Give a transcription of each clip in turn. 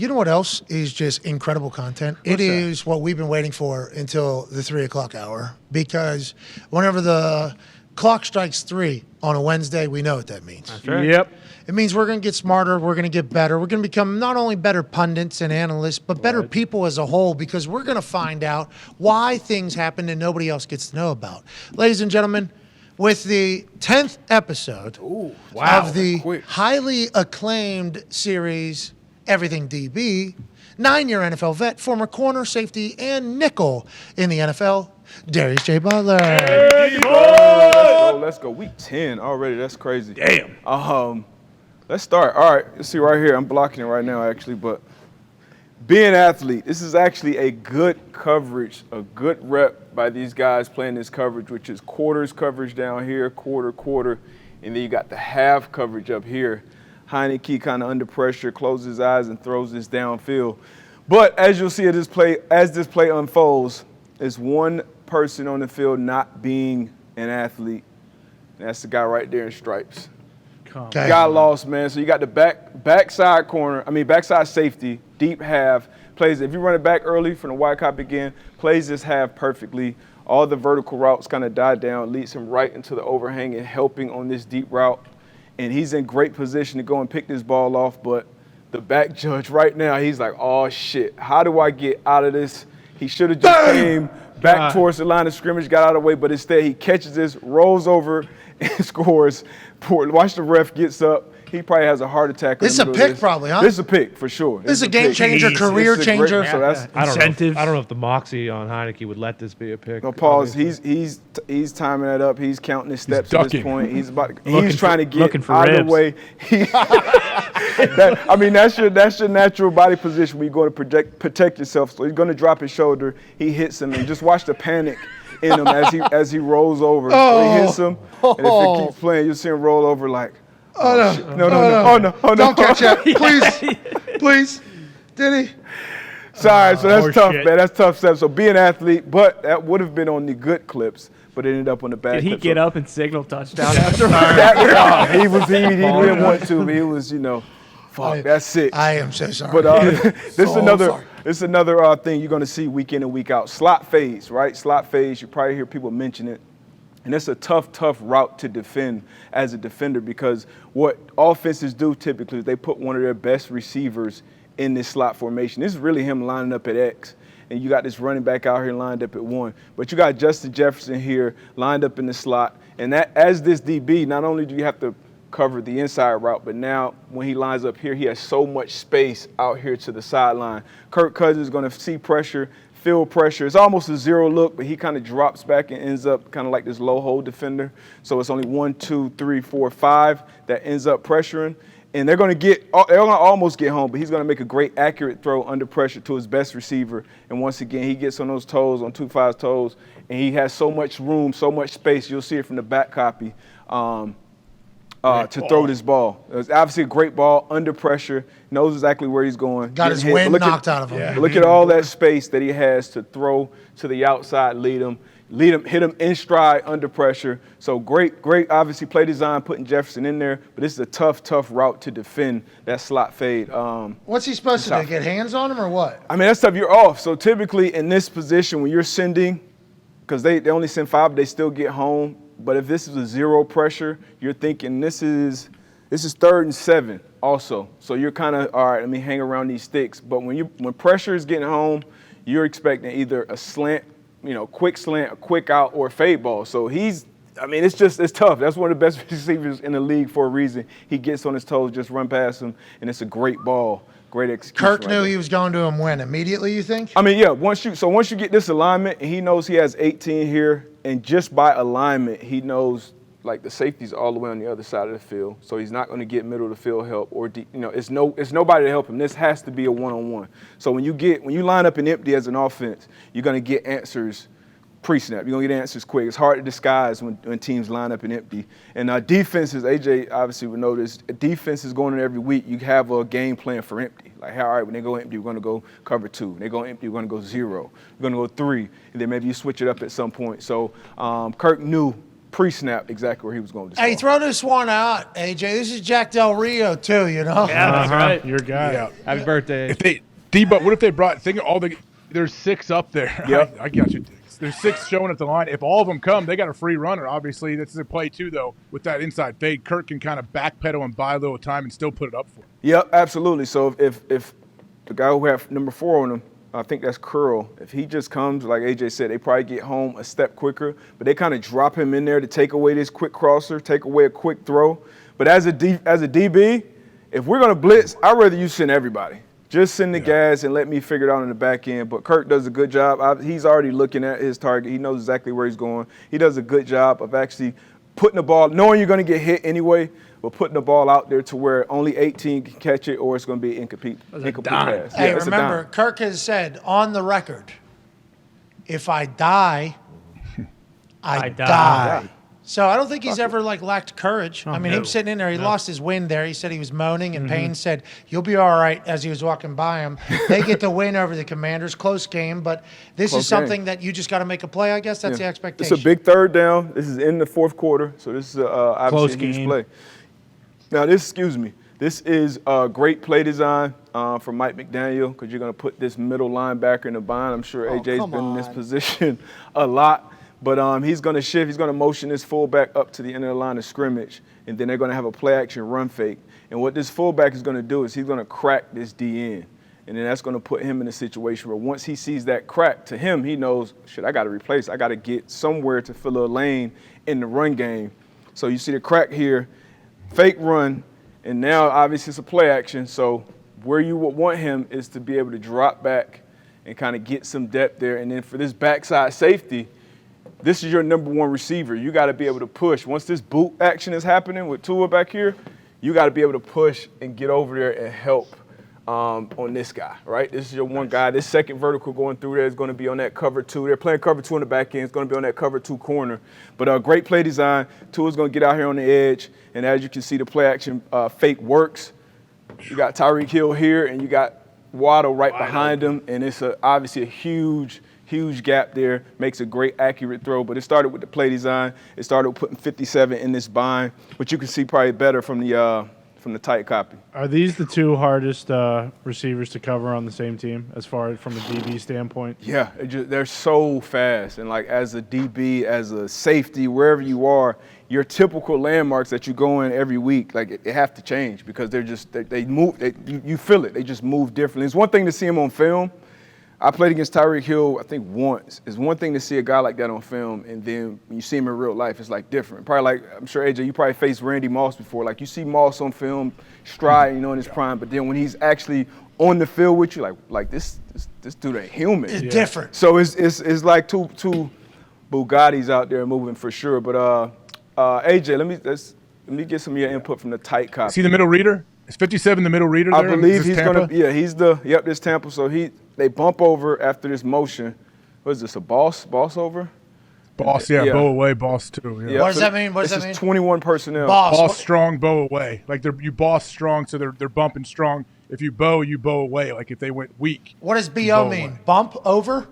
You know what else is just incredible content? It is what we've been waiting for until the 3 o'clock hour, because whenever the clock strikes 3 on a Wednesday, we know what that means. That's right. Yep. It means we're going to get smarter, we're going to get better, we're going to become not only better pundits and analysts, but better people as a whole, because we're going to find out why things happen and nobody else gets to know about. Ladies and gentlemen, with the 10th episode of the highly acclaimed series Everything DB, 9-year NFL vet, former corner, safety, and nickel in the NFL, Darius J. Butler. Let's go. Week 10 already. That's crazy. Damn. Let's start. All right. Let's see right here. I'm blocking it right now, actually. But being an athlete, this is actually a good coverage, a good rep by these guys playing this coverage, which is quarters coverage down here, quarter, and then you got the half coverage up here. Heineke kind of under pressure, closes his eyes and throws this downfield. But as you'll see as this play unfolds, is one person on the field not being an athlete. And that's the guy right there in stripes. Okay. Got lost, man. So you got the backside safety, deep half, plays. If you run it back early from the wide cop again, plays this half perfectly. All the vertical routes kind of die down, leads him right into the overhang and helping on this deep route. And he's in great position to go and pick this ball off, but the back judge right now, he's like, oh, shit, how do I get out of this? He should have just came back towards the line of scrimmage, got out of the way, but instead he catches this, rolls over, and scores. Watch the ref gets up. He probably has a heart attack. This is a pick probably, huh? This is a pick for sure. This is a game changer, career changer. So that's I don't know if the moxie on Heineke would let this be a pick. no pause. He's timing that up. He's counting his steps at this point. He's trying to get out of the way. That's your natural body position where you're going to protect yourself. So he's going to drop his shoulder. He hits him, and just watch the panic in him as he rolls over. So he hits him, and if he keeps playing, you'll see him roll over like. No. Don't catch that. Please. Did he? Sorry, so that's tough, shit. man. That's tough stuff. So be an athlete, but that would have been on the good clips, but it ended up on the bad Did he clips. get up and signal touchdown after? He didn't want to, but he was, fuck, that's it. I am so sorry. But this is sorry. another thing you're going to see week in and week out. Slot phase, right? Slot phase, you probably hear people mention it. And it's a tough route to defend as a defender, because what offenses do typically is they put one of their best receivers in this slot formation. This is really him lining up at X. And you got this running back out here lined up at 1. But you got Justin Jefferson here lined up in the slot. And that, as this DB, not only do you have to cover the inside route, but now when he lines up here, he has so much space out here to the sideline. Kirk Cousins is going to see pressure, feel pressure. It's almost a zero look, but he kind of drops back and ends up kind of like this low hold defender. So it's only 1, 2, 3, 4, 5 that ends up pressuring. And they're going to almost get home, but he's going to make a great accurate throw under pressure to his best receiver. And once again, he gets on those toes, on 2-5's toes, and he has so much room, so much space. You'll see it from the back copy to throw this ball. It was obviously a great ball under pressure, knows exactly where he's going. Got his wind knocked out of him. Yeah. Look at all that space that he has to throw to the outside, hit him in stride under pressure. So great, obviously, play design, putting Jefferson in there. But this is a tough route to defend that slot fade. What's he supposed to do, get hands on him or what? I mean, that's tough. You're off. So typically in this position, when you're sending, because they only send 5, but they still get home. But if this is a zero pressure, you're thinking this is 3rd and 7 also. So you're kind of, all right, let me hang around these sticks. But when pressure is getting home, you're expecting either a slant, quick slant, a quick out, or a fade ball. So it's tough. That's one of the best receivers in the league for a reason. He gets on his toes, just run past him, and it's a great ball. Great execution. Kirk knew he was going to him when? Immediately, you think? I mean, yeah. Once you get this alignment, and he knows he has 18 here, and just by alignment, he knows like the safety's all the way on the other side of the field, so he's not going to get middle of the field help or deep, it's nobody to help him. This has to be a one-on-one. So when you line up in empty as an offense, you're going to get answers pre-snap. You're going to get answers quick. It's hard to disguise when teams line up in empty. And defenses, AJ obviously would know this, defense is going in every week. You have a game plan for empty. Like, all right, when they go empty, we're going to go cover 2. When they go empty, we're going to go 0. We're going to go 3. And then maybe you switch it up at some point. So Kirk knew pre-snap exactly where he was going to Hey, throw this one out, AJ. This is Jack Del Rio too. You know. Yeah, that's right. Your guy. Yeah. Happy birthday. If they D-Buck, what if they brought? Think of all the. There's 6 up there. Yep. I got you. There's 6 showing at the line. If all of them come, they got a free runner. Obviously, this is a play too, though. With that inside fade, Kirk can kind of backpedal and buy a little time and still put it up for him. Yep, absolutely. So if the guy who have number 4 on him, I think that's Curl. If he just comes, like AJ said, they probably get home a step quicker. But they kind of drop him in there to take away this quick crosser, take away a quick throw. But as a DB, if we're gonna blitz, I'd rather you send everybody. Just send the gas and let me figure it out on the back end. But Kirk does a good job. He's already looking at his target. He knows exactly where he's going. He does a good job of actually putting the ball, knowing you're going to get hit anyway, but putting the ball out there to where only 18 can catch it or it's going to be incomplete pass. Hey, it's a remember, dime. Kirk has said on the record, if I die, I die. Yeah. So I don't think he's ever lacked courage. I mean, he was sitting in there. He lost his wind there. He said he was moaning, and Payne said, "You'll be all right." As he was walking by him, they get the win over the Commanders. Close game, but this is something that you just got to make a play. I guess that's the expectation. It's a big third down. This is in the fourth quarter, so this is obviously a huge play. Now, this is great play design from Mike McDaniel because you're going to put this middle linebacker in the bind. I'm sure AJ's been in this position a lot. But he's going to shift. He's going to motion this fullback up to the end of the line of scrimmage, and then they're going to have a play-action run fake. And what this fullback is going to do is he's going to crack this D in, and then that's going to put him in a situation where once he sees that crack, to him, he knows, shit, I got to replace. I got to get somewhere to fill a lane in the run game. So you see the crack here, fake run, and now obviously it's a play action. So where you would want him is to be able to drop back and kind of get some depth there. And then for this backside safety, this is your number 1 receiver. You got to be able to push. Once this boot action is happening with Tua back here, you got to be able to push and get over there and help on this guy, right? This is your one guy. This second vertical going through there is going to be on that cover 2. They're playing cover 2 on the back end. It's going to be on that cover 2 corner. But great play design. Tua's going to get out here on the edge, and as you can see, the play action fake works. You got Tyreek Hill here, and you got Waddle right behind him, and it's obviously a huge gap there, makes a great accurate throw. But it started with the play design. It started with putting 57 in this bind, which you can see probably better from the tight copy. Are these the 2 hardest receivers to cover on the same team as far as from a DB standpoint? Yeah, they're so fast. And as a DB, as a safety, wherever you are, your typical landmarks that you go in every week, it have to change because they move. You feel it. They just move differently. It's one thing to see them on film. I played against Tyreek Hill, I think, once. It's one thing to see a guy like that on film, and then when you see him in real life, it's different. Probably I'm sure, AJ, you probably faced Randy Moss before. You see Moss on film, stride, in his prime, but then when he's actually on the field with you, this dude ain't human. It's different. So it's like two Bugattis out there moving for sure. But AJ, let me get some of your input from the tight copy. See the middle reader? Is 57 the middle reader there? I believe he's Tampa? going to, this Tampa. So they bump over after this motion. What is this, a boss over? Boss, yeah, bow away, boss too. Yeah. What does that mean? What does that mean? 21 personnel. Boss strong, bow away. You boss strong, so they're bumping strong. If you bow away. If they went weak. What does BO mean? Away. Bump over?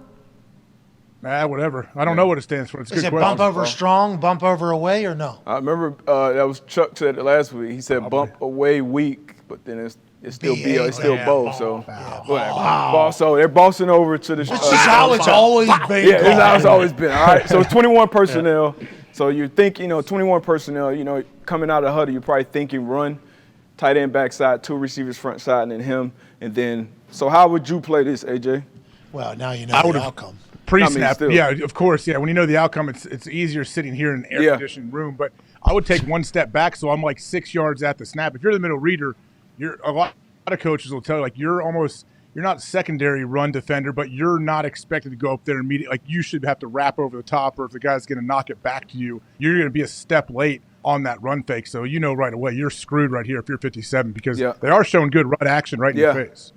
Whatever. I don't know what it stands for. It's a Is good it question. bump over strong, bump over away, or no? I remember that was Chuck said it last week. He said bump away weak, but then it's still BO, it's still bow. So whatever. Boss. So they're bossing over to the. This is how it's always been. Yeah, this is how it's always been. All right. So it's 21 personnel. So you're thinking, 21 personnel. Coming out of the huddle, you're probably thinking run, tight end backside, 2 receivers front side, and then him. And then, so how would you play this, AJ? Well, now you know the outcome. Pre-snap, yeah, of course, yeah. When you know the outcome, it's easier sitting here in an air-conditioned room. But I would take one step back, so I'm 6 yards at the snap. If you're the middle reader, a lot of coaches will tell you, you're not secondary run defender, but you're not expected to go up there immediately. You should have to wrap over the top, or if the guy's going to knock it back to you, you're going to be a step late on that run fake. So right away, you're screwed right here if you're 57 because they are showing good run action right in your face.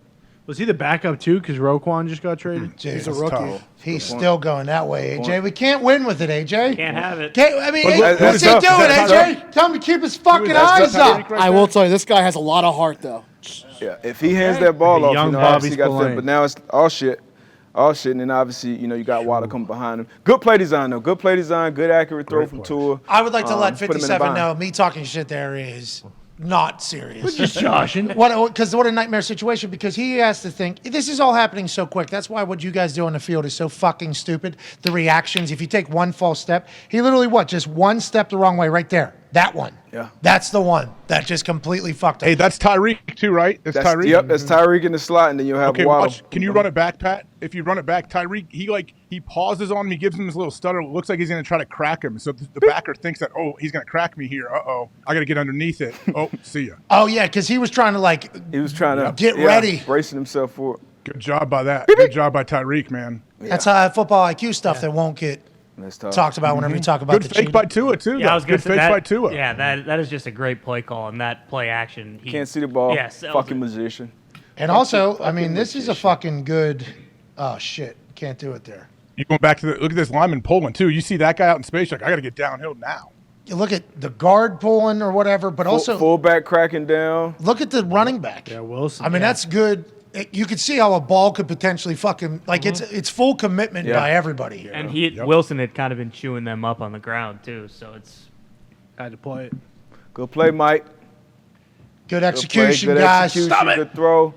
Was he the backup too? Because Roquan just got traded. He's a rookie. He's still going that way, AJ. We can't win with it, AJ. Can't have it. What's he doing, AJ? Tell him to keep his fucking eyes up. I will tell you, this guy has a lot of heart, though. Yeah, if he hands that ball off, young Bobby obviously got that. But now it's all shit. All shit, and then obviously, you got Waddle coming behind him. Good play design, though. Good play design, good accurate throw from Tua. I would like to let Put him in the 57 bind. know me talking shit there is not serious. Just joshing. Because what a nightmare situation, because he has to think, this is all happening so quick. That's why what you guys do on the field is so fucking stupid. The reactions, if you take one false step, he literally just one step the wrong way right there. That one. Yeah. That's the one that just completely fucked up. Hey, that's Tyreek too, right? That's Tyreek. Yep, that's Tyreek in the slot, and then you'll have Okay, Waddle. watch. Can you run it back, Pat? If you run it back, Tyreek, he pauses on him. He gives him this little stutter. It looks like he's going to try to crack him. So the backer thinks that, he's going to crack me here. Uh-oh. I got to get underneath it. Oh, see ya. Oh, yeah, because he was trying to, He was trying to get ready. bracing himself for it. Good job by that. Good job by Tyreek, man. That's football IQ stuff that won't get That's tough. talked about whenever you talk about Good the fake cheating. by Tua, too. Yeah, I was Good gonna fake say by Tua. Yeah, that is just a great play call and that play action. Can't see the ball. Yes, Fucking magician. And also, I mean, this is a fucking good – oh, shit. Can't do it there. You're going back to look at this lineman pulling, too. You see that guy out in space, like, I got to get downhill now. You look at the guard pulling or whatever, but also Fullback cracking down. look at the running back. Yeah, Wilson. I mean, that's good. You could see how a ball could potentially fucking – it's full commitment Yeah. by everybody here. And Wilson had kind of been chewing them up on the ground too, so it's had to play it. Good play, Mike. Good Good execution, play, good guys. execution, good throw.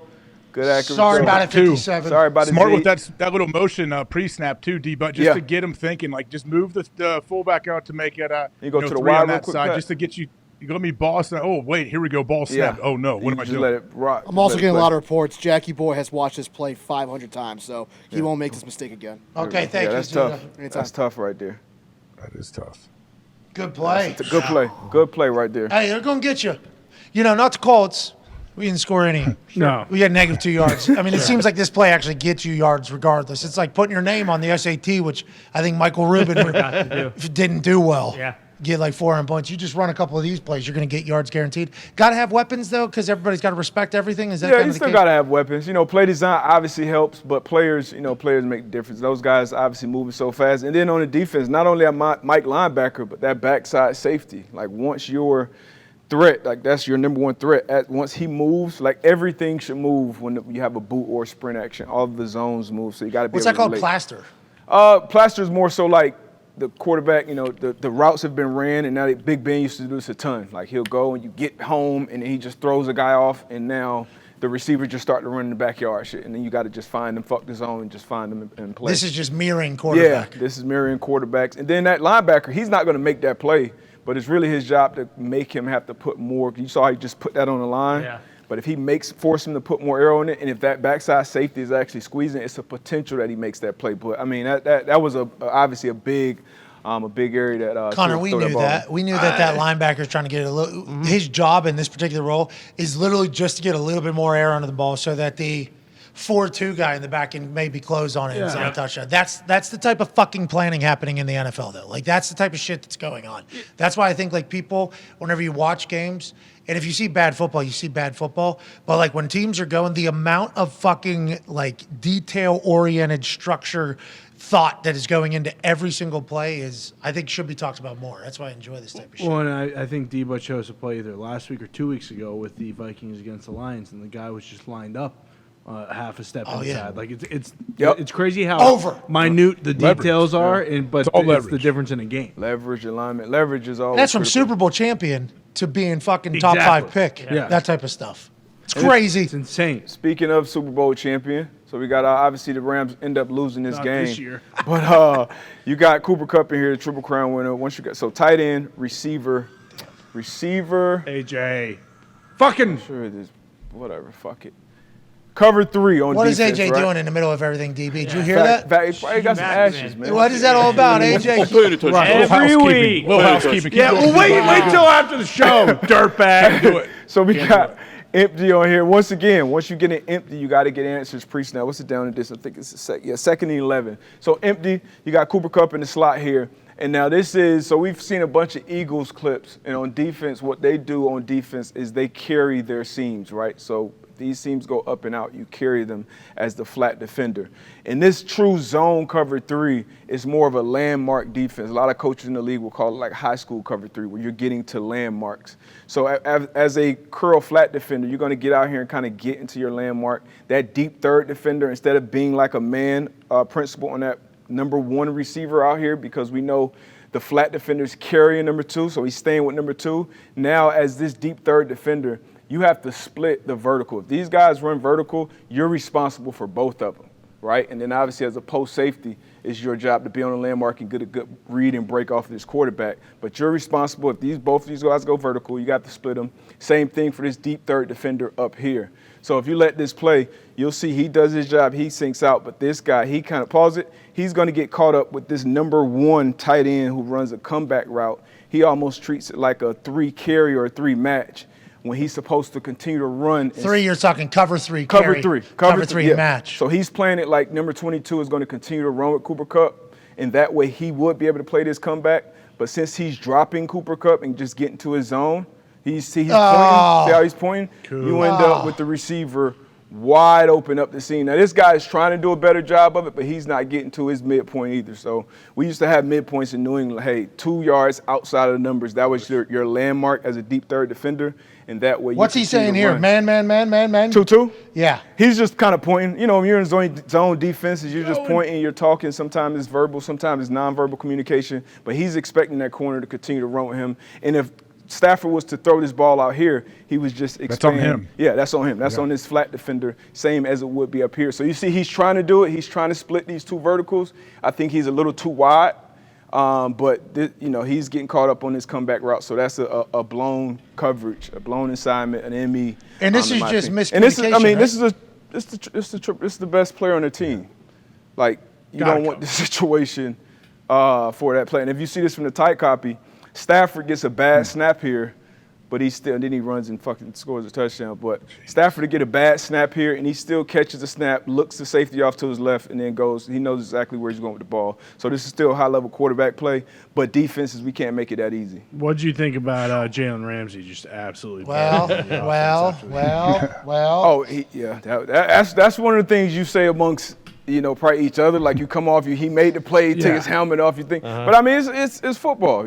Good accuracy. Sorry about it, Two. 57. Sorry about it. Smart Z. with that little motion pre-snap, too, D, but just to get him thinking, like, just move the fullback out to make it You go to the three wide on real that quick side, cut. just to get you let me boss. Oh, wait, here we go, ball snap. Oh, no, what You am I just doing? let it rock. I'm also Let it getting a play. lot of reports. Jackie Boy has watched this play 500 times, so he won't make this mistake again. Okay, thank you. That's Judah. tough. Anytime. That's tough right there. That is tough. Good play. It's a good play. Good play right there. Hey, they're going to get you. Not the Colts. We didn't score any. No. We had negative 2 yards. I mean, it seems like this play actually gets you yards regardless. It's like putting your name on the SAT, which I think Michael Rubin didn't do well. Yeah. Get like 400 points. You just run a couple of these plays, you're going to get yards guaranteed. Got to have weapons, though, because everybody's got to respect everything. Is that Yeah, kind you of the still case? got to have weapons. Play design obviously helps, but players make the difference. Those guys obviously moving so fast. And then on the defense, not only at Mike linebacker, but that backside safety. Like once your threat, like that's your number one threat. Once he moves, like everything should move when you have a boot or sprint action. All of the zones move, so you got to be What's able that called? to relate. Plaster. Plaster is more so like the quarterback, the routes have been ran, and now Big Ben used to do this a ton. Like he'll go and you get home, and then he just throws a guy off, and now the receiver just start to run in the backyard shit, and then you got to just find them, fuck the zone, and just find them and play. This is just mirroring quarterback. Yeah, this is mirroring quarterbacks. And then that linebacker, he's not going to make that play, but it's really his job to make him have to put more. You saw he just put that on the line. Yeah. But if he force him to put more arrow in it, and if that backside safety is actually squeezing, it's a potential that he makes that play. But I mean, that was obviously a big area that. Connor, Tua we threw knew ball that. in. We knew that linebacker is trying to get a little. His job in this particular role is literally just to get a little bit more air under the ball, so that the 4-2 guy in the back can maybe close on it and sign a touchdown. That's the type of fucking planning happening in the NFL, though. Like that's the type of shit that's going on. That's why I think like people, whenever you watch games, and if you see bad football, you see bad football. But like when teams are going, the amount of fucking like detail-oriented structure thought that is going into every single play is, I think, should be talked about more. That's why I enjoy this type of shit. Well, and I think Debo chose a play either last week or 2 weeks ago with the Vikings against the Lions, and the guy was just lined up half a step inside. yeah. Like it's Yep. crazy how Over. minute the Leverage. details are, but all it's the leverage. difference in a game. Leverage, alignment. Leverage is always That's from critical. Super Bowl champion to being fucking top Exactly. 5 pick. Yeah. That type of stuff. It's crazy. It's insane. Speaking of Super Bowl champion, so we got obviously the Rams end up losing this Not game. this year. But you got Cooper Kupp in here, the Triple Crown winner. Once you got tight end, receiver. AJ. Fucking. Sure it is. Whatever. Fuck it. Cover 3 on What is defense, AJ right? doing in the middle of everything, DB? Did you hear Fact, that? he probably got some ashes, man. What is that all about, AJ? every week. Little housekeeping. Keep Yeah, going. well, wait till after the show, dirtbag. Do it. So we got empty on here. Once again, once you get an empty, you got to get answers pre-snap. What's it down in this? I think it's second and 11. So empty, you got Cooper Kupp in the slot here. And now so we've seen a bunch of Eagles clips, and on defense, what they do on defense is they carry their seams, right? So these teams go up and out, you carry them as the flat defender. In this true zone cover 3, it's more of a landmark defense. A lot of coaches in the league will call it like high school cover 3, where you're getting to landmarks. So as a curl flat defender, you're going to get out here and kind of get into your landmark. That deep third defender, instead of being like a man principle on that number 1 receiver out here, because we know the flat defender's carrying number 2, so he's staying with number 2. Now, as this deep third defender, you have to split the vertical. If these guys run vertical, you're responsible for both of them, right? And then obviously as a post safety, it's your job to be on the landmark and get a good read and break off this quarterback. But you're responsible. If both of these guys go vertical, you got to split them. Same thing for this deep third defender up here. So if you let this play, you'll see he does his job, he sinks out, but this guy, he kind of pause it. He's going to get caught up with this number 1 tight end who runs a comeback route. He almost treats it like a 3 carry or a 3 match when he's supposed to continue to run. 3, you're talking cover 3 Cover carry. 3. Cover 3 yeah. match. So he's playing it like number 22 is going to continue to run with Cooper Kupp, and that way he would be able to play this comeback. But since he's dropping Cooper Kupp and just getting to his zone, he's pointing. See how he's pointing? Cool. You end up with the receiver wide open up the seam. Now, this guy is trying to do a better job of it, but he's not getting to his midpoint either. So we used to have midpoints in New England, hey, 2 yards outside of the numbers. That was your landmark as a deep third defender, and that way you What's he saying here? run. Man. 2-2? Yeah. He's just kind of pointing. You know, when you're in zone defenses, you're just pointing, you're talking. Sometimes it's verbal, sometimes it's nonverbal communication, but he's expecting that corner to continue to run with him. And if Stafford was to throw this ball out here, he was just expanding. That's on him. Yeah, that's on him. That's on this flat defender, same as it would be up here. So you see he's trying to do it. He's trying to split these 2 verticals. I think he's a little too wide, but he's getting caught up on this comeback route. So that's a blown coverage, a blown assignment, an ME. And this is just miscommunication, And this is, I mean, right? this is the best player on the team. Like, you don't want this situation for that play. And if you see this from the tight copy, Stafford gets a bad snap here, but then he runs and fucking scores a touchdown. But Stafford to get a bad snap here, and he still catches the snap, looks the safety off to his left, and then goes. He knows exactly where he's going with the ball. So this is still high-level quarterback play, but defenses, we can't make it that easy. What did you think about Jalen Ramsey? Just absolutely. Well. Oh, that's one of the things you say amongst probably each other. Like you come off, he made the play, take his helmet off. You think, but I mean, it's football.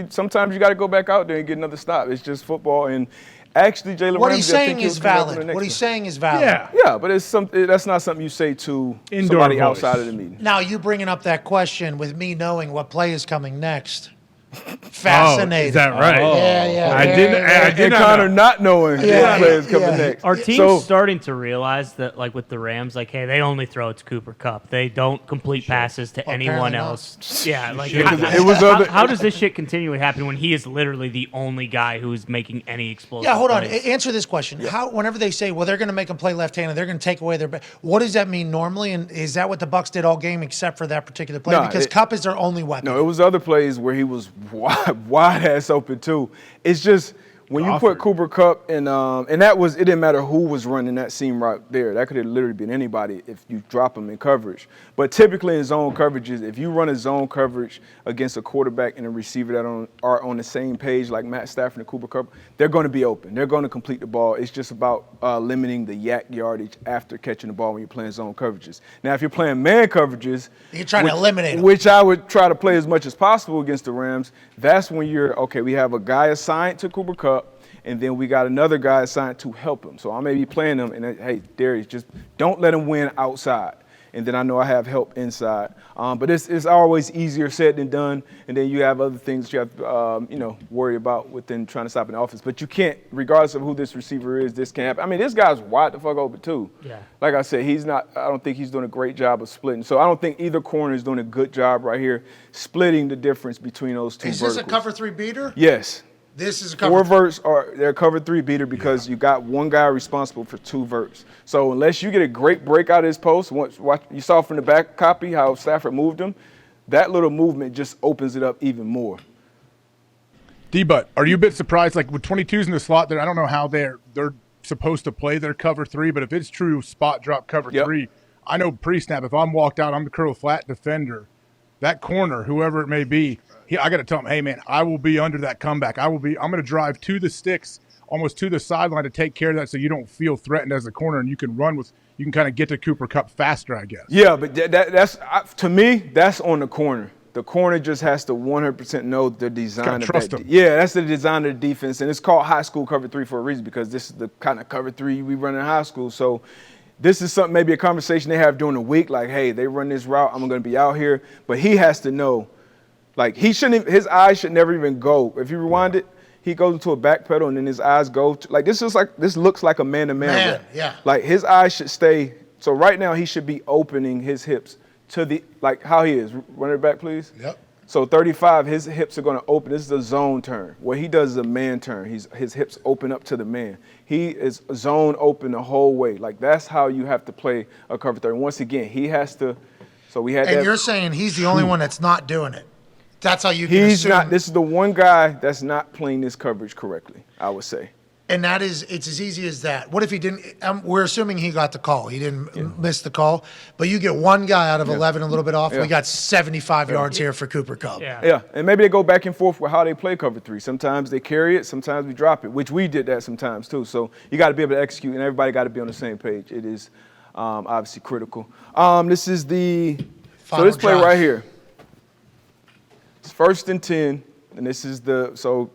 Sometimes you got to go back out there and get another stop. It's just football. And actually, Jalen Ramsey, what he's saying is valid. What he's saying is valid. Yeah, but that's not something you say to somebody outside of the meeting. Now you bringing up that question with me knowing what play is coming next. Fascinating. Oh, is that right? Yeah. I did not Connor not knowing what play is coming next. Our team's starting to realize that, like with the Rams, like, hey, they only throw it to Cooper Kupp. They don't complete passes to anyone else. Yeah, like how does this shit continually happen when he is literally the only guy who is making any explosive Yeah, hold on. plays? Answer this question. How, whenever they say, well, they're going to make them play left-handed, they're going to take away their what does that mean normally? And is that what the Bucs did all game except for that particular play? Because Kupp is their only weapon. No, it was other plays where he was wide ass open too. It's just when you put Cooper Kupp and it didn't matter who was running that seam right there. That could have literally been anybody if you drop them in coverage. But typically in zone coverages, if you run a zone coverage against a quarterback and a receiver that are on the same page like Matt Stafford and Cooper Kupp, they're going to be open. They're going to complete the ball. It's just about limiting the yak yardage after catching the ball when you're playing zone coverages. Now, if you're playing man coverages, you're trying to eliminate them. Which I would try to play as much as possible against the Rams. That's when we have a guy assigned to Cooper Kupp, and then we got another guy assigned to help him. So I may be playing him, and hey, Darius, just don't let him win outside. And then I know I have help inside. But it's always easier said than done. And then you have other things you have to worry about within trying to stop an offense. But you can't, regardless of who this receiver is, this can't happen. I mean, this guy's wide the fuck open too. Yeah. Like I said, I don't think he's doing a great job of splitting. So I don't think either corner is doing a good job right here splitting the difference between those two verticals. Is this a cover 3 beater? Yes. This is a cover 3. 4 verts they're a cover 3 beater because you got one guy responsible for 2 verts. So unless you get a great break out of his post, you saw from the back copy how Stafford moved him, that little movement just opens it up even more. D-Butt, are you a bit surprised? Like with 22s in the slot there, I don't know how they're supposed to play their cover 3, but if it's true spot drop cover 3, I know pre-snap, if I'm walked out, I'm the curl flat defender, that corner, whoever it may be, I got to tell him, hey, man, I will be under that comeback. I'm going to drive to the sticks almost to the sideline to take care of that so you don't feel threatened as a corner and you can kind of get to Cooper Kupp faster, I guess. Yeah, but that's to me, that's on the corner. The corner just has to 100% know the design of that. Yeah, that's the design of the defense, and it's called high school cover 3 for a reason because this is the kind of cover 3 we run in high school. So this is something, maybe a conversation they have during the week, like, hey, they run this route, I'm going to be out here. But he has to know, like, his eyes should never even go. If you rewind it, he goes into a back pedal and then his eyes go to, like, this looks like a man-to-man route. Yeah. Like, his eyes should stay. So right now he should be opening his hips to the, like how he is. Run it back, please. Yep. So 35, his hips are going to open. This is a zone turn. What he does is a man turn. His hips open up to the man. He is zone open the whole way. Like, that's how you have to play a cover 3. Once again, he has to. So we had And that. you're saying he's the only one that's not doing it. That's how you can He's assume. not. This is the one guy that's not playing this coverage correctly, I would say. And it's as easy as that. What if he didn't? We're assuming he got the call. He didn't miss the call. But you get one guy out of 11 a little bit off. Yeah. We got 75 yards here for Cooper Kupp. Yeah, and maybe they go back and forth with how they play cover 3. Sometimes they carry it, sometimes we drop it, which we did that sometimes too. So you got to be able to execute, and everybody got to be on the same page. It is obviously critical. This is this play drive. right here. It's 1st and 10, and this is so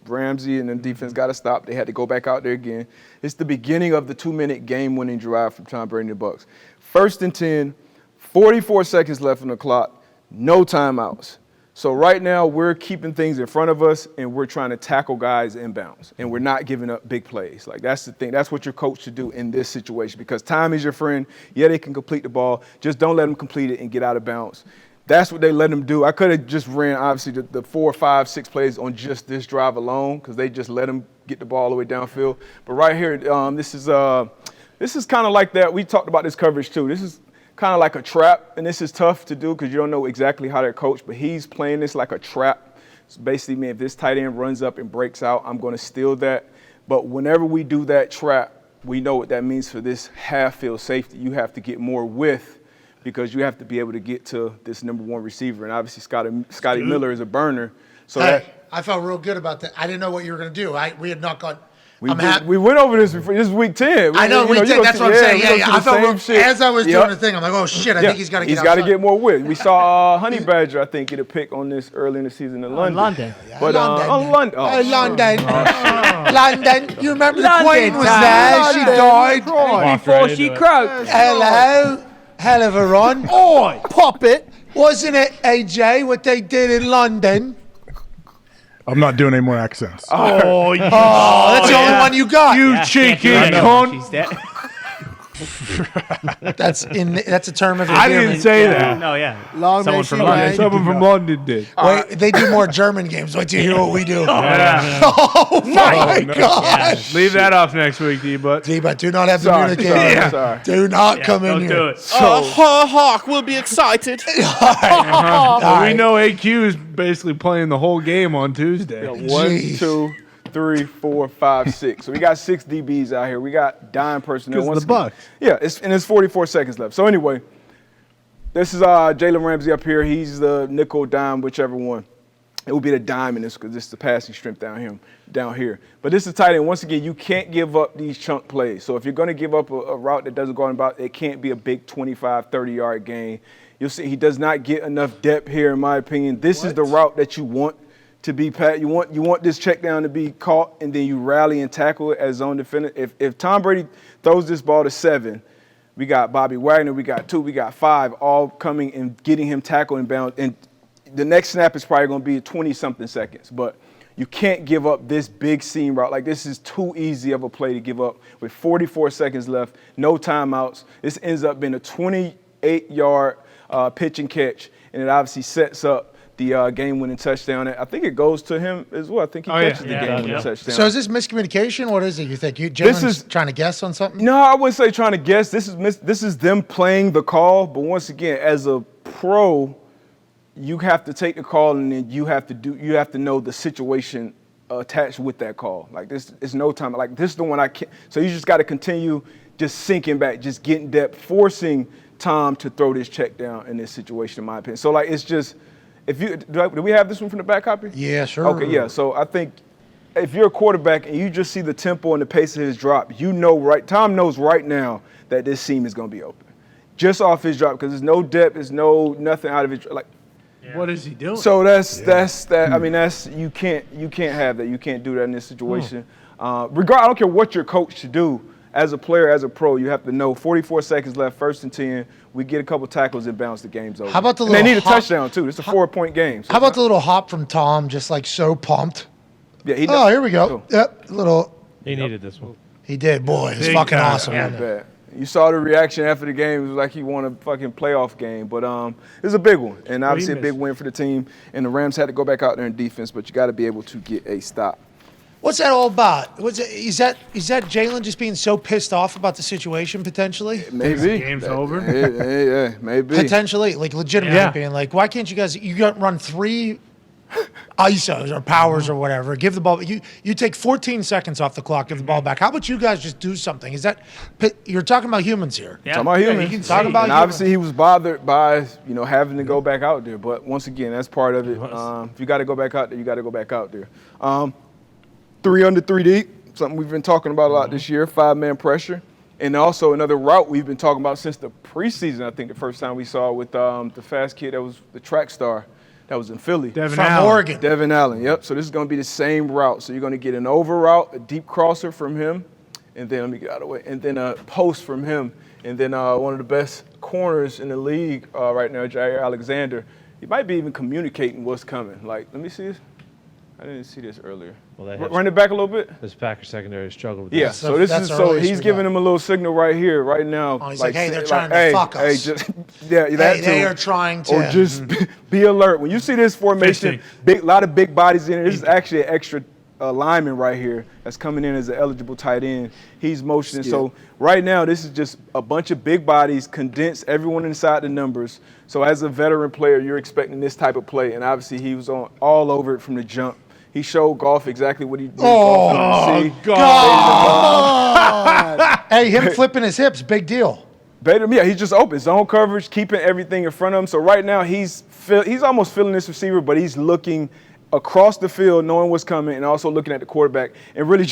Ramsey and the defense got to stop. They had to go back out there again. It's the beginning of the 2-minute game-winning drive from Tom Brady and the Bucs. 1st and 10, 44 seconds left on the clock, no timeouts. So right now we're keeping things in front of us and we're trying to tackle guys inbounds, and we're not giving up big plays. Like, that's the thing. That's what your coach should do in this situation because time is your friend. Yeah, they can complete the ball. Just don't let them complete it and get out of bounds. That's what they let him do. I could have just ran, obviously, the 4, 5, 6 plays on just this drive alone because they just let him get the ball all the way downfield. But right here, this is kind of like that. We talked about this coverage too. This is kind of like a trap, and this is tough to do because you don't know exactly how they're coached, but he's playing this like a trap. So basically, man, if this tight end runs up and breaks out, I'm going to steal that. But whenever we do that trap, we know what that means for this half-field safety. You have to get more width, because you have to be able to get to this number 1 receiver. And obviously Scotty Miller is a burner. So I felt real good about that. I didn't know what you were going to do. We had not got – we went over this before. This is week 10. I know, week 10. That's what I'm saying. Yeah. I felt real, as I was doing the thing, I'm like, oh, shit, I think he's got to get He's got to get more width. We saw Honey Badger, I think, get a pick on this early in the season in London. London. But, London. London. London. You remember the Queen was there? She died. Before she croaked. Hello. Hell of a run. Oi, pop it. Wasn't it, AJ, what they did in London? I'm not doing any more accents. Oh, that's the only one you got. You cheeky cunt. That's a term of I endearment. didn't say that. No, yeah. Long Someone may from she London. reign. Someone from London did. Wait, they do more German games. Wait till you hear what we do. Yeah. Oh, my gosh. Leave that off next week, D-Butt. D-But do not have the Sorry. communication. Do not come in Don't here. do it. Hawk will be excited. Well, we know AQ is basically playing the whole game on Tuesday. 1, Jeez. 2, 3, 4, 5, 6. So we got 6 DBs out here. We got Dahn personnel. Because of the Once again- Bucs. Yeah, it's 44 seconds left. So anyway, this is Jalen Ramsey up here. He's the nickel, dime, whichever one. It will be the dime in this because this is the passing strength down here. But this is tight end. Once again, you can't give up these chunk plays. So if you're going to give up a route that doesn't go on about, it can't be a big 25, 30-yard gain. You'll see he does not get enough depth here, in my opinion. This is the route that you want to be, Pat. You want this check down to be caught, and then you rally and tackle it as zone defender. If Tom Brady throws this ball to 7, we got Bobby Wagner, we got 2, we got 5, all coming and getting him tackled and bound. And the next snap is probably going to be 20-something seconds. But you can't give up this big seam route. Like, this is too easy of a play to give up with 44 seconds left, no timeouts. This ends up being a 28-yard pitch and catch, and it obviously sets up the game-winning touchdown. I think it goes to him as well. I think he catches the game-winning touchdown. So is this miscommunication? What is it, you think? Jalen's trying to guess on something? No, I wouldn't say trying to guess. This is them playing the call. But once again, as a pro, you have to take the call, and then you have to know the situation attached with that call. Like, this is no time. Like, this is the one I can't. So you just got to continue just sinking back, just getting depth, forcing Tom to throw this check down in this situation, in my opinion. So, like, it's just, do we have this one from the back copy? Yeah, sure. Okay, yeah. So I think if you're a quarterback and you just see the tempo and the pace of his drop, you know Tom knows right now that this seam is going to be open. Just off his drop, because there's no depth, there's nothing out of his like. Yeah. What is he doing? So that's that. I mean, you can't have that. You can't do that in this situation. I don't care what your coach should do. As a player, as a pro, you have to know 44 seconds left, 1st and 10. We get a couple tackles and bounce, the game's over. How about the and they little need a touchdown too. It's a 4-point game. So how about the little hop from Tom? Just like so pumped. Yeah, here we go. Yep, little. He needed this one. He did, boy. It's fucking awesome. Not bad. You saw the reaction after the game. It was like he won a fucking playoff game. But it was a big one, and obviously a big win for the team. And the Rams had to go back out there in defense, but you got to be able to get a stop. What's that all about? Is that Jalen just being so pissed off about the situation potentially? Maybe. The game's over? Yeah, maybe. Potentially, like legitimately being like, why can't you guys? You got to run 3 ISOs or powers or whatever. Give the ball. You take 14 seconds off the clock. Give the ball back. How about you guys just do something? Is that you're talking about humans here? Yeah. Talking about humans. You can talk about and obviously he was bothered by having to go back out there. But once again, that's part of it. If you got to go back out there, you got to go back out there. 3 under 3 deep, something we've been talking about a lot this year, 5-man pressure. And also another route we've been talking about since the preseason, I think the first time we saw with the fast kid that was the track star that was in Philly. Devin From Allen. Oregon. Devin Allen, yep. So this is going to be the same route. So you're going to get an over route, a deep crosser from him, and then, let me get out of the way, and then a post from him. And then one of the best corners in the league right now, Jair Alexander, he might be even communicating what's coming. Like, let me see this. I didn't see this earlier. Well, Run it back a little bit. This Packers secondary struggled with Yeah, this. so he's early giving him a little signal right here, right now. Oh, he's like, hey, they're trying to fuck us. Hey, that They too. are trying to. Or just be alert. When you see this formation, a lot of big bodies in it. This is actually an extra lineman right here that's coming in as an eligible tight end. He's motioning. So right now, this is just a bunch of big bodies, condense everyone inside the numbers. So as a veteran player, you're expecting this type of play. And obviously, he was on all over it from the jump. He showed Goff exactly what he did. God. Hey, him flipping his hips, big deal. He's just open. Zone coverage, keeping everything in front of him. So right now, he's almost feeling this receiver, but he's looking across the field, knowing what's coming, and also looking at the quarterback and really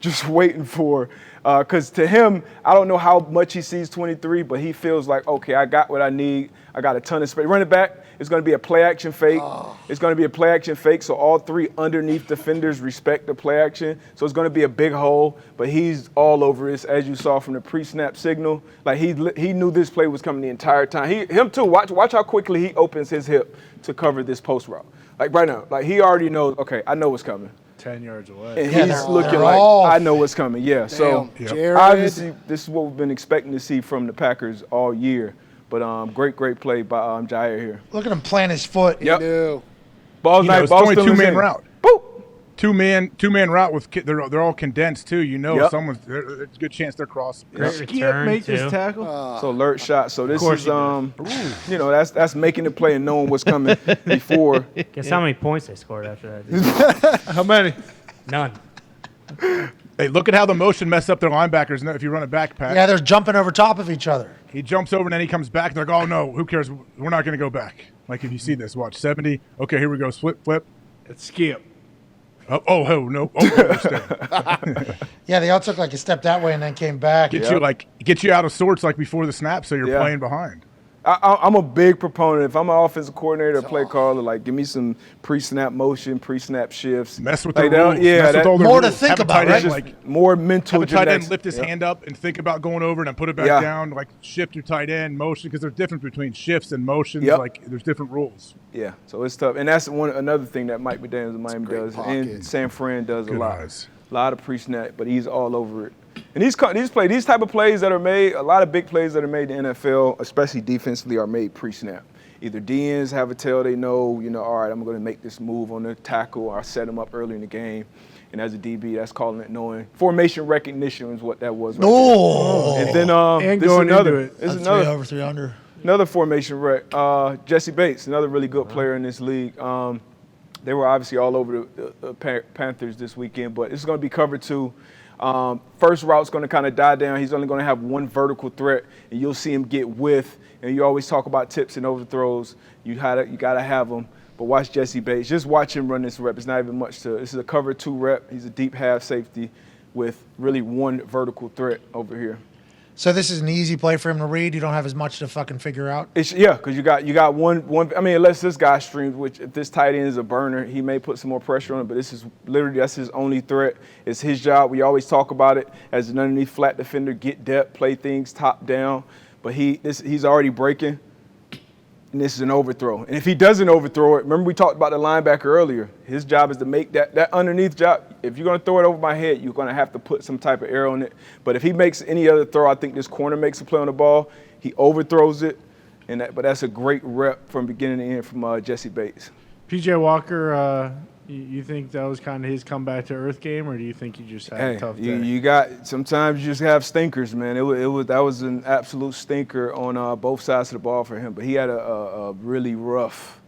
just waiting for. Because to him, I don't know how much he sees 23, but he feels like, okay, I got what I need. I got a ton of space. Run it back. It's going to be a play action fake. It's going to be a play action fake. So all 3 underneath defenders respect the play action. So it's going to be a big hole, but he's all over this, as you saw from the pre-snap signal. Like he knew this play was coming the entire time. Him too. Watch how quickly he opens his hip to cover this post route. Like right now, like he already knows. Okay, I know what's coming. 10 yards away. And he's looking like, I know what's coming. Yeah. So obviously, this is what we've been expecting to see from the Packers all year. But great play by Jair here. Look at him plant his foot. Yep. Ball's nice. It's only 2-man route. Boop. Two-man route with they're all condensed too. Yep. There's a good chance they're crossing. Great Skip return, make too. this tackle. So alert shot. So this is that's making the play and knowing what's coming before. Guess how many points they scored after that? How many? None. Hey, look at how the motion messed up their linebackers. If you run it back, Pat. Yeah, they're jumping over top of each other. He jumps over and then he comes back. They're like, oh no, who cares? We're not going to go back. Like if you see this, watch 70. Okay, here we go. Flip. It's Skip. Oh no. Yeah, they all took like a step that way and then came back. Get you out of sorts like before the snap, so you're playing behind. I'm a big proponent. If I'm an offensive coordinator or play caller, like give me some pre-snap motion, pre-snap shifts. Mess with the rules. Mess with all the more rules. to think about, right? More mental have a tight gymnastics. end lift his hand up and think about going over and then put it back down. Like shift your tight end motion, because there's difference between shifts and motions. Like there's different rules. Yeah, so it's tough, and that's another thing that Mike McDaniels in Miami does, and San Fran does a lot. A lot of pre-snap, but he's all over it. And these type of plays that are made, a lot of big plays that are made in the NFL, especially defensively, are made pre-snap. Either DNs have a tell, they know, all right, I'm going to make this move on the tackle, or I set them up early in the game. And as a DB, that's calling it knowing. Formation recognition is what that was. Right there. And then and this going is another. into it. This is 3 another. over, 3 under. Another formation rec. Jesse Bates, another really good player in this league. They were obviously all over the Panthers this weekend, but it's going to be cover 2. First route's going to kind of die down. He's only going to have one vertical threat, and you'll see him get width. And you always talk about tips and overthrows. You got to have them. But watch Jesse Bates. Just watch him run this rep. It's not even much to. This is a cover 2 rep. He's a deep half safety with really one vertical threat over here. So this is an easy play for him to read. You don't have as much to fucking figure out. Because you got one. I mean, unless this guy streams, which if this tight end is a burner, he may put some more pressure on it. But this is literally that's his only threat. It's his job. We always talk about it as an underneath flat defender, get depth, play things top down. But he's already breaking, and this is an overthrow. And if he doesn't overthrow it, remember we talked about the linebacker earlier. His job is to make that underneath job. If you're going to throw it over my head, you're going to have to put some type of air on it. But if he makes any other throw, I think this corner makes a play on the ball. He overthrows it, but that's a great rep from beginning to end from Jesse Bates. PJ Walker, you think that was kind of his comeback to earth game, or do you think he just had a tough day? Sometimes you just have stinkers, man. That was an absolute stinker on both sides of the ball for him. But he had a really rough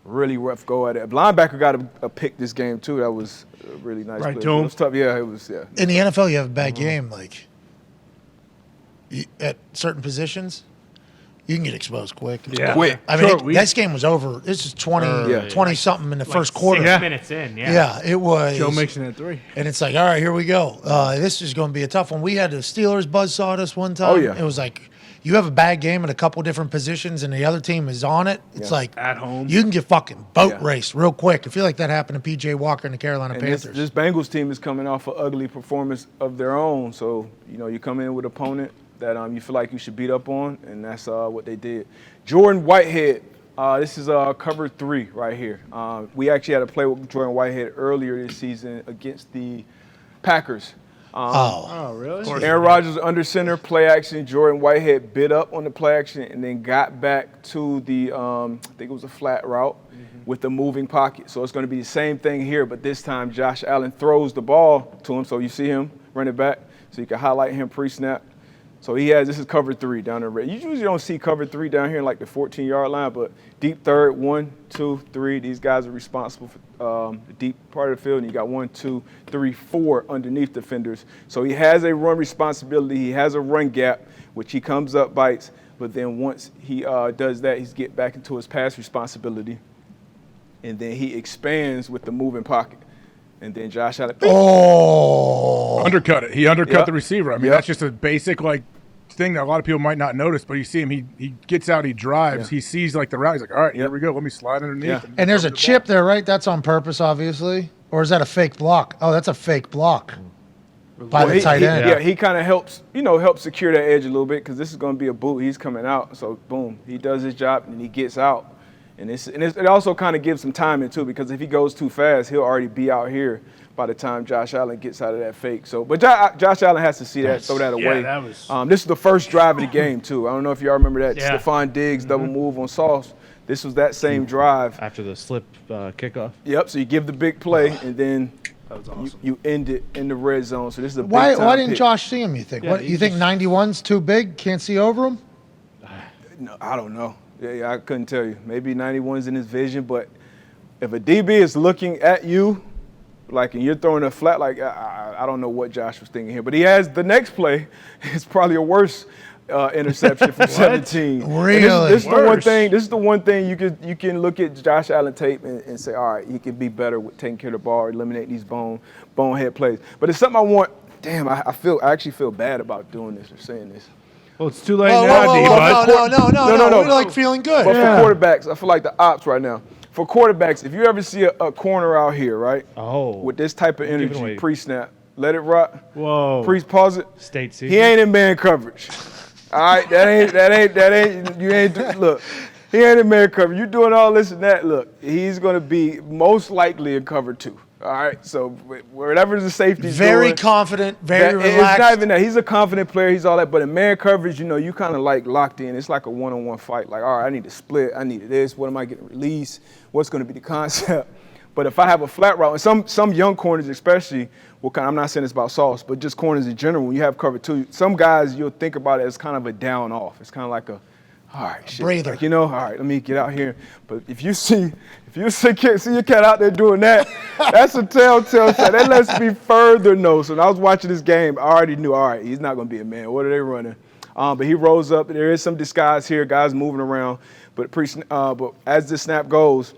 go at it. Linebacker got a pick this game too. That was a really nice play. It was tough. Yeah, it was. Yeah. In the NFL, you have a bad game, like at certain positions, you can get exposed quick. Yeah. Quick. I mean, this game was over. This is 20 something in the first quarter. 6 minutes in. Yeah, it was. Joe Mixon at 3. And it's like, all right, here we go. This is going to be a tough one. We had the Steelers buzzsaw us one time. Oh, yeah. It was like, you have a bad game in a couple different positions and the other team is on it. It's like, at home, you can get fucking boat raced real quick. I feel like that happened to P.J. Walker and the Carolina Panthers. This Bengals team is coming off an ugly performance of their own. So, you come in with an opponent that you feel like you should beat up on, and that's what they did. Jordan Whitehead, this is cover 3 right here. We actually had a play with Jordan Whitehead earlier this season against the Packers. Oh, really? Aaron Rodgers under center, play action. Jordan Whitehead bit up on the play action and then got back to the, I think it was a flat route with the moving pocket. So it's going to be the same thing here, but this time Josh Allen throws the ball to him. So you see him run it back. So you can highlight him pre-snap. So this is cover 3 down the red. You usually don't see cover 3 down here in like the 14-yard line, but deep third, 1, 2, 3. These guys are responsible for the deep part of the field, and you got 1, 2, 3, 4 underneath defenders. So he has a run responsibility. He has a run gap, which he comes up, bites, but then once he does that, he's get back into his pass responsibility, and then he expands with the moving pocket. And then Josh Allen. Undercut it. He undercut the receiver. I mean, that's just a basic thing that a lot of people might not notice, but you see him. He gets out. He drives. He sees the route. He's like, all right, here we go. Let me slide underneath. And there's a chip there, right? That's on purpose, obviously. Or is that a fake block? Oh, that's a fake block by the tight end. Yeah, he kind of helps secure that edge a little bit because this is going to be a boot. He's coming out. So, boom, he does his job and he gets out. And it also kind of gives some timing, too, because if he goes too fast, he'll already be out here by the time Josh Allen gets out of that fake. So, but Josh Allen has to see that, throw that away. That was... This is the first drive of the game, too. I don't know if y'all remember that Stephon Diggs double move on Sauce. This was that same drive. After the slip kickoff? Yep, so you give the big play, and then that was awesome. you end it in the red zone. So this is a big Why time didn't pick. Josh see him, you think? Yeah, You think 91's too big? Can't see over him? No, I don't know. Yeah, I couldn't tell you. Maybe 91's in his vision, but if a DB is looking at you, and you're throwing a flat, I don't know what Josh was thinking here. But he has the next play. It's probably a worse interception from 17. Really? This is the one thing you can look at Josh Allen tape and say, all right, he can be better with taking care of the ball, eliminate these bonehead plays. But it's something I want. Damn, I actually feel bad about doing this or saying this. Well, it's too late now, D-Bud. No. We're feeling good. But for quarterbacks, I feel like the ops right now. For quarterbacks, if you ever see a corner out here, right? Oh. With this type of energy, pre-snap, let it rock. Whoa. Pause it. State secret. He ain't in man coverage. All right, look, he ain't in man coverage. You doing all this and that, look, he's going to be most likely in cover 2. All right, so whatever the safety's very doing, confident, very relaxed. It's not even that. He's a confident player. He's all that. But in man coverage, you kind of locked in. It's like a one-on-one fight. Like, all right, I need to split. I need this. What am I getting released? What's going to be the concept? But if I have a flat route, and some young corners especially, I'm not saying it's about Sauce, but just corners in general, when you have cover 2, some guys you'll think about it as kind of a down off. It's kind of like all right, shit. Breather. All right, let me get out here. But if you see your cat out there doing that, that's a telltale sign. That lets me further know. So when I was watching this game, I already knew, all right, he's not going to be a man. What are they running? But he rolls up. There is some disguise here, guys moving around. But as the snap goes,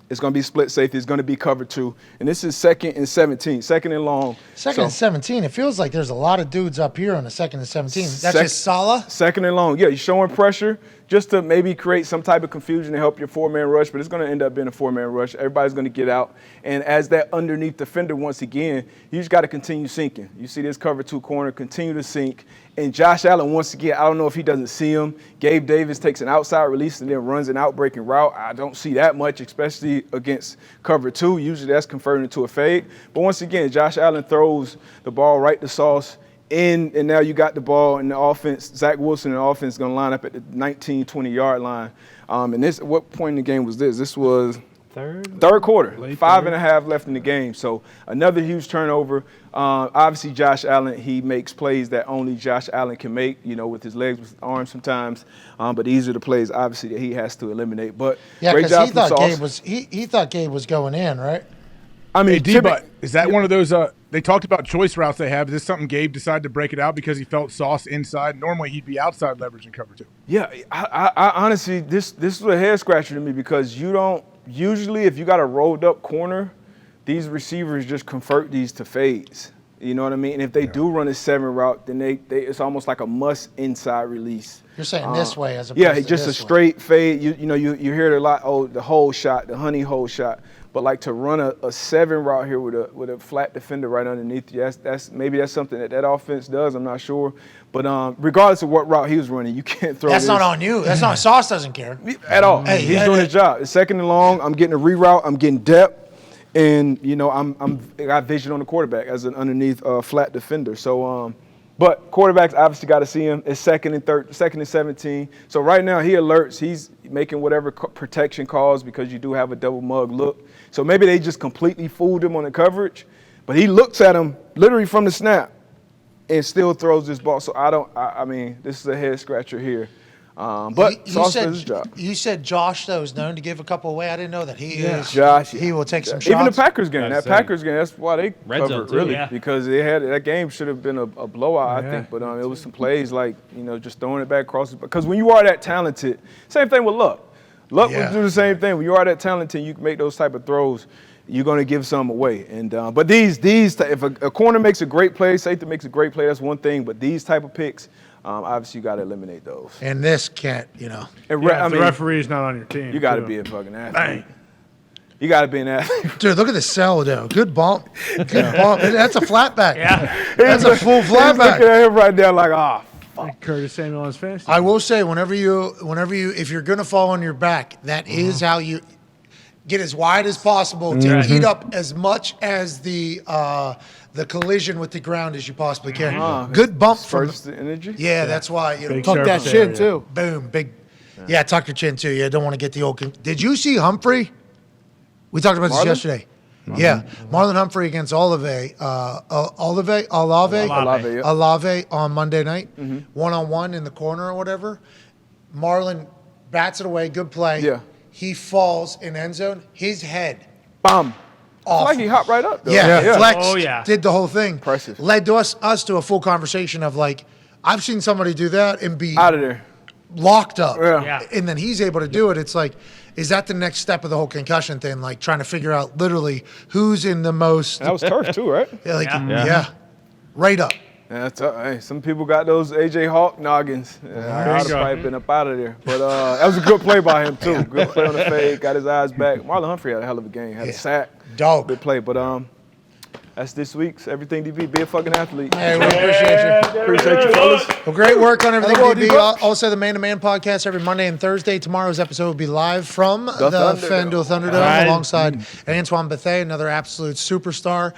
It's going to be split safety. It's going to be cover 2. And this is 2nd and 17, 2nd and long. 2nd and 17. It feels like there's a lot of dudes up here on the 2nd and 17. That's just Saleh? 2nd and long. Yeah, you're showing pressure just to maybe create some type of confusion to help your 4-man rush, but it's going to end up being a 4-man rush. Everybody's going to get out. And as that underneath defender, once again, you just got to continue sinking. You see this cover 2 corner continue to sink. And Josh Allen, once again, I don't know if he doesn't see him. Gabe Davis takes an outside release and then runs an out-breaking route. I don't see that much, especially against cover 2. Usually that's converted into a fade. But once again, Josh Allen throws the ball right to Sauce. And now you got the ball in the offense. Zach Wilson in the offense is going to line up at the 19, 20-yard line. And this, what point in the game was this? This was third quarter. 5.5 left in the game. So another huge turnover. Obviously, Josh Allen, he makes plays that only Josh Allen can make, with his legs, with his arms sometimes. But these are the plays, obviously, that he has to eliminate. But great job he thought from Gabe Sauce. he thought Gabe was going in, right? I mean, D-But, is that one of those they talked about choice routes they have. Is this something Gabe decided to break it out because he felt Sauce inside? Normally, he'd be outside leveraging cover 2. Yeah, I honestly, this is a head scratcher to me because you don't usually, if you got a rolled up corner, these receivers just convert these to fades. You know what I mean? And if they do run a 7 route, then they it's almost like a must inside release. You're saying this way as opposed to just this a way. straight fade. You hear it a lot. The hole shot, the honey hole shot. But like to run a 7 route here with a flat defender right underneath you, that's something that offense does. I'm not sure, but regardless of what route he was running, you can't throw. That's not on you. That's not Sauce doesn't care at all. Hey, he's doing his job. It's 2nd and long. I'm getting a reroute. I'm getting depth, and I got vision on the quarterback as an underneath flat defender. So. But quarterbacks obviously got to see him. It's 2nd and 17. So right now he alerts. He's making whatever protection calls because you do have a double mug look. So maybe they just completely fooled him on the coverage. But he looks at him literally from the snap and still throws this ball. So I mean, this is a head scratcher here. But Sauce does his job. You said Josh, though, is known to give a couple away. I didn't know that he is. Josh, he will take some shots. Even the Packers game. Packers game, that's why they covered, too, really. yeah. Because they had that game should have been a blowout, I think. But it was some plays like, just throwing it back across. Because when you are that talented, same thing with Luck. Luck would do the same thing. When you are that talented, you can make those type of throws. You're going to give some away. And but these if a corner makes a great play, safety makes a great play, that's one thing. But these type of picks, obviously you got to eliminate those. And this can't, And the referee's not on your team. You got to be a fucking athlete. You got to be an athlete. Dude, look at the sourdough. Good bump. Good bump. That's a flatback. Yeah. That's a full He's looking flatback. at him right there like, Like Curtis Samuel on his fantasy. I will say, whenever you, if you're going to fall on your back, that is how you get as wide as possible to eat up as much as the collision with the ground as you possibly can. Good bump from first the energy. Yeah, that's why Big Tuck that surface chin, area. too. boom, big. Yeah, tuck your chin too. Yeah, don't want to get the old. Did you see Humphrey? We talked about this yesterday. Yeah, Marlon Humphrey against Olave on Monday night, 1-on-1 in the corner or whatever. Marlon bats it away, good play. Yeah. He falls in end zone. His head Bomb. off. Like he hopped right up, though. Yeah, flexed, Oh, yeah. did the whole thing. Impressive. Led to us to a full conversation of like, I've seen somebody do that and be Out of there. locked up. Yeah. And then he's able to do it. It's like, is that the next step of the whole concussion thing? Like trying to figure out literally who's in the most. That was turf, too, right? Yeah. Right up. Yeah, that's hey, some people got those A.J. Hawk noggins. I'd have probably been up out of there. But that was a good play by him, too. Good play on the fade, got his eyes back. Marlon Humphrey had a hell of a game. Had a sack. Dog. Good play. But that's this week's Everything DB. Be a fucking athlete. Hey, we appreciate you. Appreciate you, fellas. Well, great work on everything, Hello, DB. D-Bucks. Also, the Man to Man podcast every Monday and Thursday. Tomorrow's episode will be live from the Thunderdome. FanDuel Thunderdome alongside Antoine Bethea, another absolute superstar.